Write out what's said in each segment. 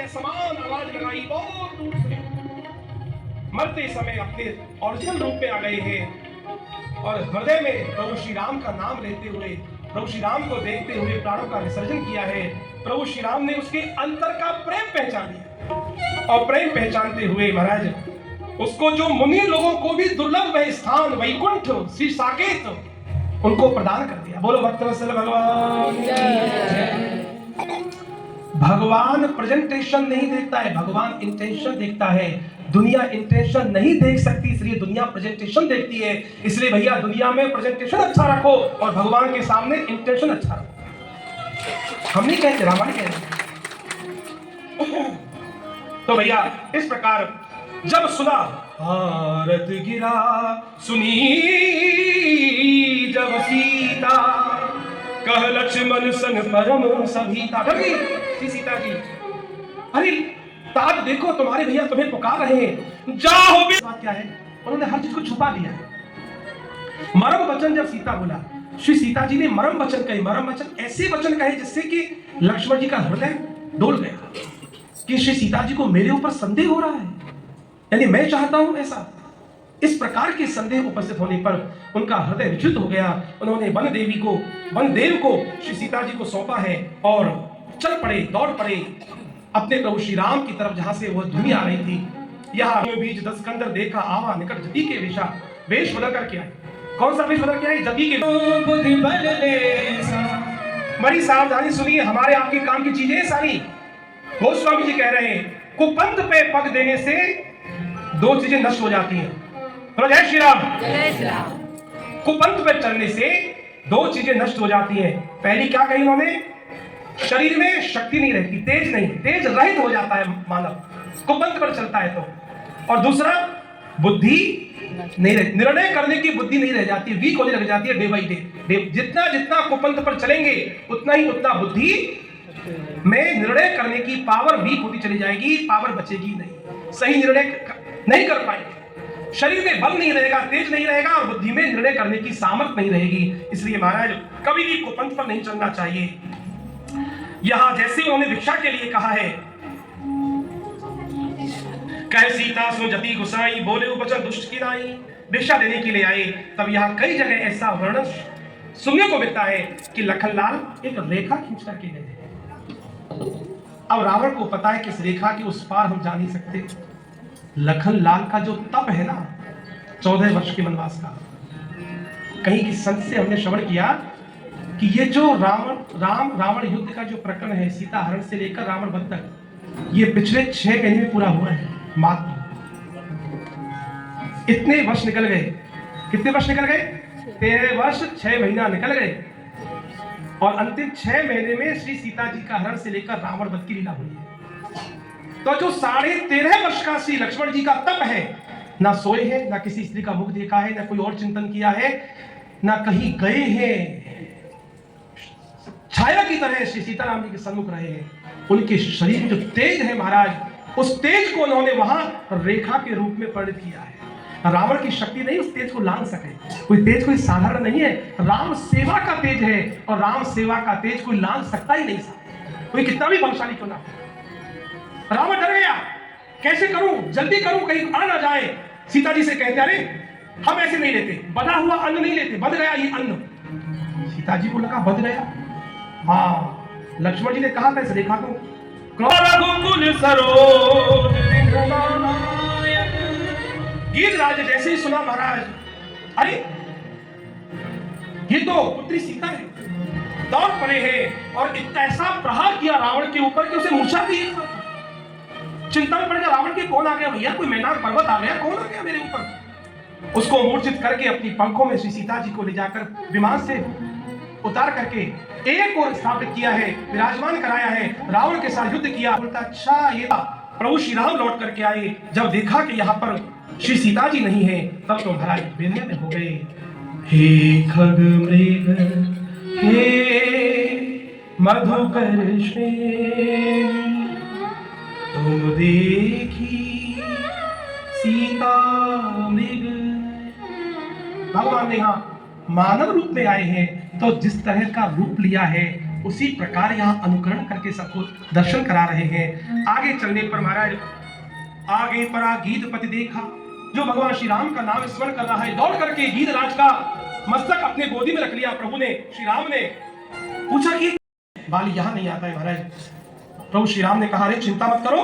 समान आवाज लगाई बहुत दूर से। मरते समय अपने ओरिजिनल रूप में आ गए हैं और हृदय में प्रभु श्री राम का नाम लेते हुए, प्रभु श्री राम को देखते हुए प्राणों का विसर्जन किया है। प्रभु श्री राम ने उसके अंतर का प्रेम पहचान लिया और प्रेम पहचानते हुए महाराज उसको जो मुनि लोगों को भी दुर्लभ है स्थान वैकुंठ श्री साकेत उनको प्रदान कर दिया। बोलो भक्तवत्सल भगवान। भगवान प्रेजेंटेशन नहीं देखता है, भगवान इंटेंशन देखता है। दुनिया इंटेंशन नहीं देख सकती, इसलिए दुनिया प्रेजेंटेशन देखती है। इसलिए भैया दुनिया में प्रेजेंटेशन अच्छा रखो और भगवान के सामने इंटेंशन अच्छा रखो। हम नहीं कहते, रामायण कह रहे। तो भैया इस प्रकार जब सुना भारत गिरा सुनी जब सीता कह लक्ष्मण सन परम सभीता। सीता जी अरे तात देखो तुम्हारे भैया तुम्हें पुकार रहे हैं, जाओ भी। बात क्या है, उन्होंने हर चीज को छुपा दिया है। मरम वचन जब सीता बोला, श्री सीता जी ने मरम वचन कहे। मरम वचन ऐसे वचन कहे जिससे कि लक्ष्मण जी का हृदय डोल गया कि श्री सीता जी को मेरे ऊपर संदेह हो रहा है, यानी मैं चाहता हूं ऐसा। इस प्रकार के संदेह उपस्थित होने पर उनका हृदय विचलित हो गया। उन्होंने वनदेव को श्री सीता जी को सौंपा है और चल पड़े, दौड़ पड़े अपने प्रभु श्री राम की तरफ जहां से वह ध्वनि आ रही थी। यहाँ बीच 10 कंदर देखा आवा निकट जति के वेश बदल करके आए। कौन सा वेश बदल के आए? जति के। बड़ी सावधानी सुनिए, हमारे आपके काम की चीजें सारी। गोस्वामी जी कह रहे हैं कुपंथ पे पग देने से 2 चीजें नष्ट हो जाती हैं। तो जय श्री राम। कुपंथ पे चलने से 2 चीजें नष्ट हो जाती हैं। पहली क्या कही उन्होंने? शरीर में शक्ति नहीं रहती, तेज रहित हो जाता है मानव कुपंथ पर चलता है तो। और दूसरा बुद्धि नहीं रहती, निर्णय करने की बुद्धि नहीं रह जाती, वीक होने लग जाती है डे बाई डे। जितना जितना कुपंथ पर चलेंगे उतना बुद्धि में निर्णय करने की पावर वीक होती चली जाएगी, पावर बचेगी नहीं, सही निर्णय नहीं कर पाएंगे। शरीर में बल नहीं रहेगा, तेज नहीं रहेगा और बुद्धि में निर्णय करने की सामर्थ्य नहीं रहेगी। इसलिए महाराज कभी भी कुपंथ पर नहीं चलना चाहिए। यहां जैसे उन्होंने भिक्षा के लिए कहा है, कह सीता सो जति गुसाई बोले उपचर दुष्ट की नाई, भिक्षा देने के लिए आए। तब यहाँ कई जगह ऐसा वर्णन सुनने को मिलता है कि लखनलाल एक रेखा खींच करके गए। अब रावण को पता है कि इस रेखा के उस पार हम जा नहीं सकते। लखनलाल का जो तप है ना 14 वर्ष के वनवास का, कहीं की संत से हमने श्रवण किया कि ये जो रावण युद्ध का जो प्रकरण है, सीता हरण से लेकर रावण वध तक, ये पिछले 6 महीने में पूरा हुआ है मात्र। इतने वर्ष निकल गए। कितने वर्ष निकल गए? 13 वर्ष 6 महीना निकल गए और अंतिम 6 महीने में श्री सीता जी का हरण से लेकर रावण वध की लीला हुई है। तो जो 13.5 वर्ष का श्री लक्ष्मण जी का तप है, ना सोए हैं, ना किसी स्त्री का मुख देखा है, ना कोई और चिंतन किया है, ना कहीं गए हैं, छाया की तरह श्री सीताराम जी के सन्मुख रहे हैं। उनके शरीर में जो तेज है महाराज, उस तेज को उन्होंने वहां रेखा के रूप में परिणत किया है। रावण की शक्ति नहीं उस तेज को लांघ सके। कोई तेज कोई साधारण नहीं है, राम सेवा का तेज है और राम सेवा का तेज कोई लांघ सकता ही नहीं। कोई कितना भी बलशाली क्यों ना। रावण डर गया, कैसे करूं, जल्दी करूं कहीं आ ना जाए। सीता जी से कहते अरे हम ऐसे नहीं लेते, बधा हुआ अन्न नहीं लेते, बध गया ये अन्न। सीता जी को लगा बध गया। हाँ, लक्ष्मण जी ने कहा था इस रेखा को गीतराज जैसे ही सुना महाराज, अरे ये तो पुत्री सीता है, दौड़ पड़े हैं और इतना ऐसा प्रहार किया रावण के ऊपर कि उसे मूर्छा दी। चिंता में पड़ गया रावण के, कौन आ गया भैया, कोई मैदान पर्वत आ गया, कौन आ गया मेरे ऊपर। उसको मूर्छित करके अपनी पंखों में श्री सीता जी को ले जाकर विमान से उतार करके एक और स्थापित किया है, विराजमान कराया है, रावण के साथ युद्ध किया। बोलता अच्छा ये प्रभु श्री राम लौट करके आए। जब देखा कि यहाँ पर श्री सीता जी नहीं है, तब तो महाराज बेनिया में हो गए। हे खग मृग हे मधुकर श्रेणी, तुम देखी सीता मृग। भगवान ने यहाँ मानव रूप में आए हैं, तो जिस तरह का रूप लिया है उसी प्रकार यहाँ अनुकरण करके सबको दर्शन करा रहे हैं। आगे चलने पर महाराज आगे परा गीधपति देखा, जो भगवान श्री राम का नाम स्मरण कर रहा है, दौड़ करके गीधराज का मस्तक अपने गोदी में रख लिया। प्रभु ने, श्री राम ने पूछा कि बाली यहाँ नहीं आता है महाराज। प्रभु श्री राम ने कहा, अरे चिंता मत करो,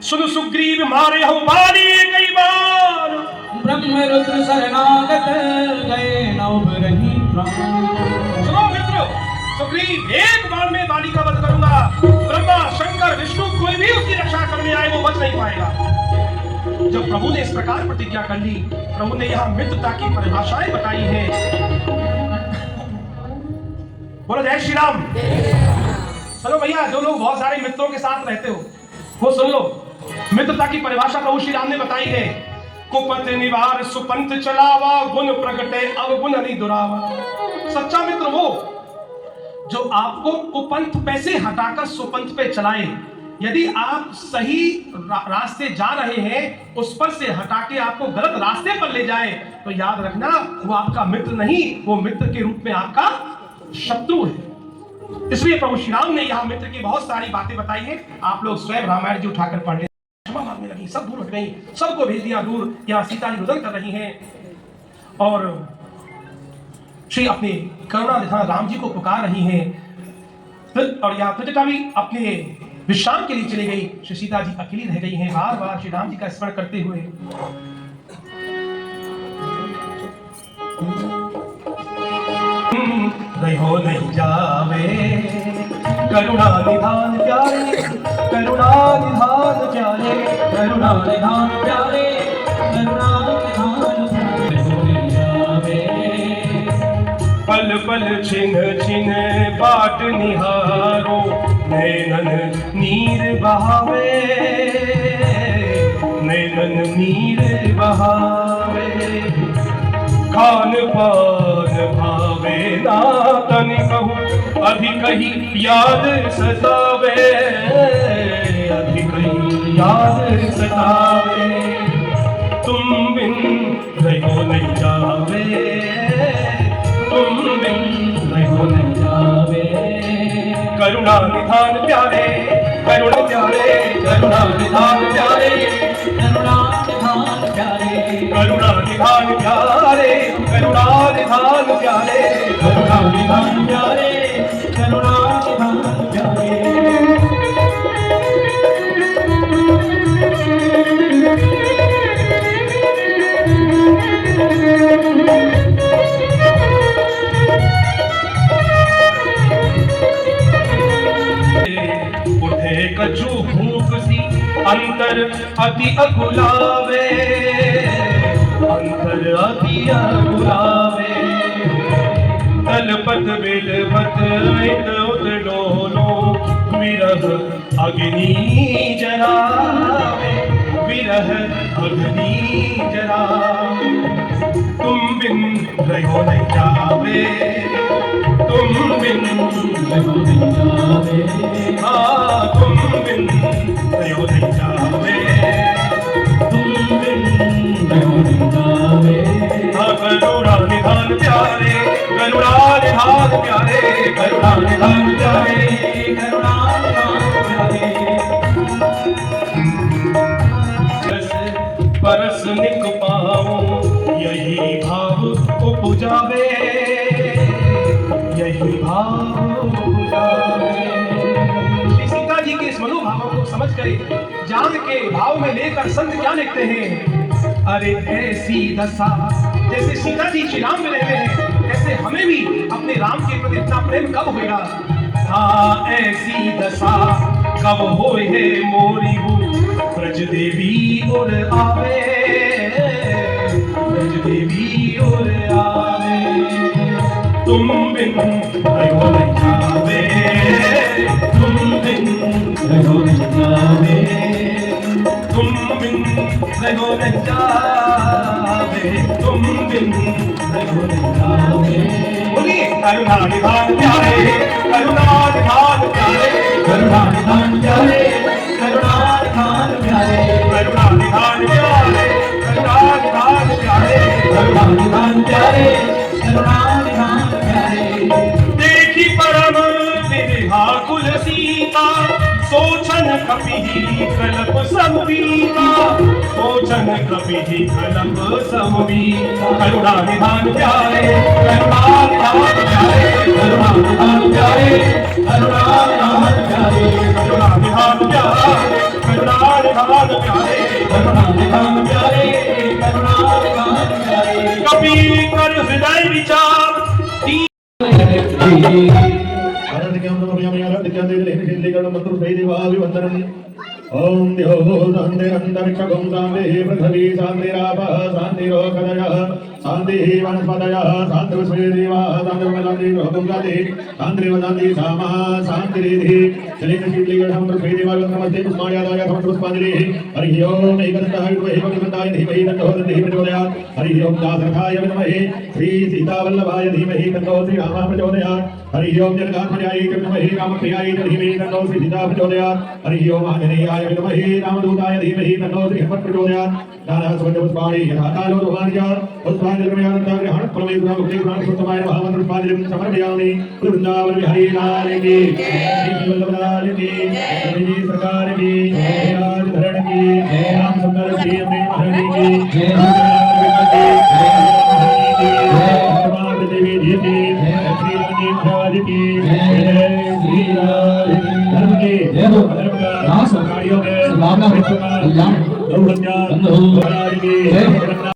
सुन सुग्रीव मारे हो बाली कई बार, ब्रह्म रुद्र शरणागत गए न उभरहि प्राण। सुनो मित्र, सुग्रीव एक बार में बाली का वध करूंगा, ब्रह्मा शंकर विष्णु कोई भी उसकी रक्षा करने आए वो बच नहीं पाएगा। जब प्रभु ने इस प्रकार प्रतिज्ञा कर ली, प्रभु ने यहाँ मित्रता की परिभाषाएं बताई हैं। बोलो जय श्री राम। चलो भैया, जो लोग बहुत सारे मित्रों के साथ रहते हो वो सुन लो, मित्रता की परिभाषा प्रभु श्री राम ने बताई है। कुपथ निवार सुपंथ चलावा, गुण प्रगटे अवगुण नहीं दुरावा। सच्चा मित्र वो जो आपको कुपंथ पे से हटाकर सुपंथ पे चलाए। यदि आप सही रास्ते जा रहे हैं, उस पर से हटा के आपको गलत रास्ते पर ले जाए, तो याद रखना वो आपका मित्र नहीं, वो मित्र के रूप में आपका शत्रु है। इसलिए प्रभु श्री राम ने यहाँ मित्र की बहुत सारी बातें बताई हैं। आप लोग स्वयं रामायण जी उठाकर पढ़ लें। क्षमा मांगने लगी, सब दूर हट गई, सबको भेज दिया दूर। यहाँ सीता जी रुदन कर रही हैं और श्री अपने करुणा निधान राम जी को पुकार रही हैं। और यहाँ त्रिजटा भी अपने विश्राम के लिए चली गई। श्री सीता जी अकेली रह गई हैं, बार बार श्री राम जी का स्मरण करते हुए। हो नहीं जावे करुणा निधान प्यारे, करुणा निधान प्यारे, करुणा निधान प्यारे, करुणा निधान प्यारे। पल पल छिन छिन बाट निहारो, नैनन नीर बहावे, नैनन नीर बहावे। खान पान भावे ना तनि कहूँ, अधिक ही याद सतावे, अधिक ही याद सतावे। तुम बिन रहो नहीं जावे, तुम बिन रहो नहीं जावे। करुणा निधान प्यारे, करुणा प्यारे, करुणा निधान प्यारे, करुणा निधान प्यारे, करुणा निधान प्यारे, करुणा निधान प्यारे, करुणा निधान प्यारे, करुणा निधान प्यारे। उठे कछु भूख सी अंतर अति अकुलावे, अंतर अति अकुलावे। तलपत बिलपत इत उत डोलो, विरह अग्नि जरावे, विरह अग्नि जरावे। तुम बिन रहो नहीं जावे, तुम बिन रहो नहीं जावे। हाँ तुम बिन रहो नहीं जावे, तुम बिन रहो नहीं जावे। हाँ करुणा निधान प्यारे, करुणा निधान प्यारे, करुणा निधान प्यारे, करुणा निधान प्यारे। परस निक पाऊं यही भाव उपजावे, यही भाव उपजावे। श्री सीता जी के इस मनोभावों को समझ कर जान के भाव में लेकर संत क्या लिखते हैं? अरे ऐसी दशा जैसे सीता जी श्री राम में रह रहे हैं, ऐसे हमें भी अपने राम के प्रति इतना प्रेम कब होगा? हाँ ऐसी दशा कब होए है मोरी हूँ, ब्रज देवी और आवे, ब्रज देवी और आवे। तुम बिन रहो नहीं जावे, तुम बिन रहो नहीं जावे, तुम बिन रहो नहीं जावे, तुम बिन रहो नहीं जावे। बोलिए करुणा निधान प्यारे, करुणा निधान प्यारे, करुणा निधान प्यारे, करुणा निधान प्यारे, करुणा निधान प्यारे, करुणा निधान प्यारे, करुणा निधान प्यारे, करुणा निधान प्यारे। देखी परम कपिः कल्प समवीता मोचन कपिः कल्प समवीता करुणा निधान प्यारे करुणा निधान प्यारे करुणा निधान प्यारे करुणा निधान प्यारे करुणा निधान प्यारे करुणा निधान प्यारे करुणा निधान प्यारे करुणा निधान प्यारे कपि कर हृदय विचार ओम देवो शांति अंतरिक्षं शांति पृथ्वी शांतिरापः शांतिरोषधयः शांतिः वनस्पतयः शान्तिर्विश्वेदेवाः शान्तिर्वशान्तिर्भुवं शान्तिरेव शान्तिः सामा शान्तिरेधिः शरीरशीलीगणं पृथ्वीदेवाय नमस्ते पुष्पाण्यादाय समस्तपुष्पाञ्जलिः हरिः ओम् एकदन्ताय विद्महे भगवन्ताय धीमहि तन्नो दन्तिः प्रचोदयात् हरिः ओम् दासरथाय विद्महे श्रीसीतावल्लभाय धीमहि तन्नो श्रीरामः प्रचोदयात् हरिः ओम् जगदात्मजाय विद्महे रामप्रियाय धीमहि तन्नो श्रीसीता प्रचोदयात् हरिः ओम् आञ्जनेयाय विद्महे रामदूताय धीमहि तन्नो श्रीहनुमत् प्रचोदयात् दानः सुवर्णपुष्पाणि यथा कालो रोहाणिजात् पुष्पाञ्जलिर्मयानन्दाग्रहणप्रमेयगुणाङ्गुत्तमाय महामन्त्रपुष्पाञ्जलिं समर्पयामि वृन्दावन विहारी लाल की श्रीवल्लभलाल की श्री सरकार की राजधरण की राम सुंदर की अम्बे महारानी की देवी जी की श्री रानी महाराज की श्री राम धर्म की धर्म का कार्यों में महाराज की